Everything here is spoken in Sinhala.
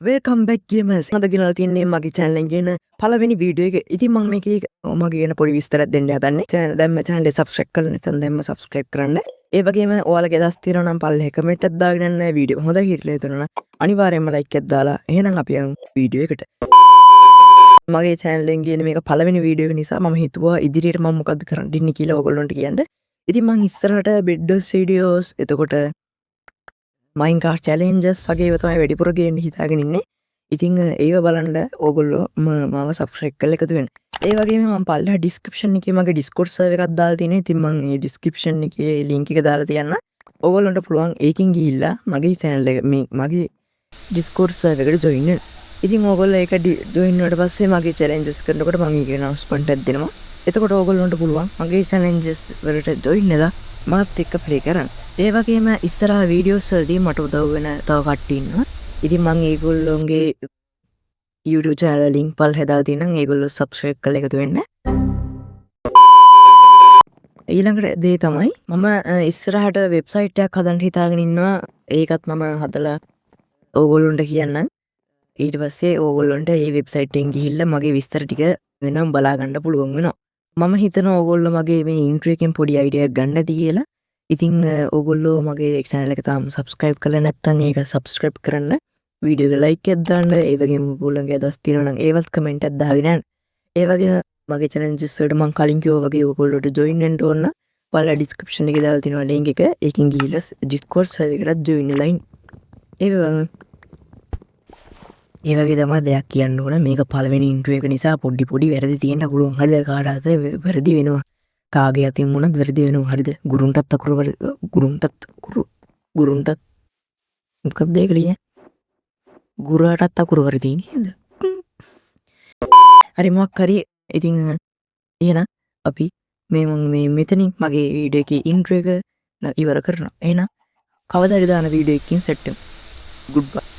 Welcome back ගේමර්ස්. අද ගෙනලා තින්නේ මගේ channel එකෙන් ගෙන පළවෙනි වීඩියෝ එක. ඉතින් මම මේකේ මගේ ගැන පොඩි විස්තරයක් දෙන්න හදන්නේ. දැන්ම channel එක subscribe කරලා නැත්නම් දැන්ම subscribe කරන්න. ඒ වගේම ඔයාලගේ අදහස් තියෙනවා නම් පල්ලෙහා comment එකක් දාගෙන යන්න. වීඩියෝ හොඳයි කියලා හිතනවා නම් අනිවාර්යයෙන්ම like එකක් දාලා එහෙනම් අපි යමු වීඩියෝ එකට. මගේ channel එකෙන් කියන මේක පළවෙනි වීඩියෝ එක නිසා මම හිතුවා ඉදිරියට මම මොකද්ද කරන්න ඉන්නේ කියලා ඔයගොල්ලන්ට කියන්න. ඉතින් මම ඉස්සරහට bed videos එතකොට Minecraft challenges වගේ ඒවා තමයි වැඩිපුර ගේන්න හිතාගෙන ඉන්නේ. ඉතින් ඒව බලන්න ඕගොල්ලෝ මාව subscribe කරලා එකතු වෙන්න. ඒ වගේම මම පල්ලෙහා description එකේ මගේ Discord server එකක් දාලා තියෙනවා. ඉතින් මම මේ description එකේ link එක දාලා තියන්න. ඕගොල්ලන්ට පුළුවන් ඒකෙන් ගිහිල්ලා මගේ channel එක මගේ Discord server එකට join වෙන්න. ඉතින් ඕගොල්ලෝ ඒක join වුණාට පස්සේ මගේ challenges කරනකොට මම ඒක announcement එකක් දෙනවා. එතකොට ඕගොල්ලන්ට පුළුවන් මගේ challenges වලට join වෙලා මාත් එක්ක play කරන්න. ඒ වගේම ඉස්සරහා වීඩියෝස් වලදී මට උදව් වෙන තව කට්ටිය ඉන්නවා. ඉතින් මම ඒගොල්ලොන්ගේ YouTube channel link පල්ලෙහා දාලා තියෙනවා. ඒගොල්ලෝ subscribe කරලා එකතු වෙන්න. ඊළඟට දේ තමයි මම ඉස්සරහට වෙබ්සයිට් එකක් හදන්න හිතාගෙන ඉන්නවා. ඒකත් මම හදලා ඕගොල්ලොන්ට කියන්නම්. ඊට පස්සේ ඕගොල්ලොන්ට මේ වෙබ්සයිට් එකෙන් ගිහිල්ලා මගේ විස්තර ටික වෙනම බලා ගන්න පුළුවන් වෙනවා. මම හිතනවා ඕගොල්ලෝ මගේ මේ intro එකෙන් පොඩි idea එකක් ගන්න ඇති කියලා. ඉතින් ඕගොල්ලෝ මගේ channel එක තාම subscribe කරලා නැත්නම් ඒක subscribe කරන්න. වීඩියෝ එක like එකක් දාන්න. ඒ වගේම ඕගොල්ලන්ගේ අදහස් තියෙනවා නම් ඒවත් comment එකක් දාගෙන යන්න. ඒ වගේම මගේ challenges වලට මම කලින් කිව්වා වගේ ඕගොල්ලෝට join වෙන්න ඕන නම් ඔයාලා description එකේ දාලා තියෙනවා link එක. ඒකෙන් ගිහිල්ලා Discord server එකට join වෙලා ඉන්න. ඒ වගේ තමයි දෙයක් කියන්න ඕන. මේක පළවෙනි intro එක නිසා පොඩි වැරදි තියෙන්න පුළුවන්. හරිද? කාටවත් වැරදි වෙනවා. කාගේ අතින් වුණත් වැරදි වෙනවා. හරිද? ගුරුන්ටත් අකුරු ගුරුන්ටත් මොකක්ද ඒක ලියන්නේ? ගුරුවරටත් අකුරු වැරදි නේද? හරි මොකක් හරි. ඉතින් එහෙනම් අපි මේ මෙතනින් මගේ වීඩියෝ එකේ intro එක ඉවර කරනවා. එහෙනම් කවදාද දාන වීඩියෝ එකකින් සෙට් වෙමු. goodbye.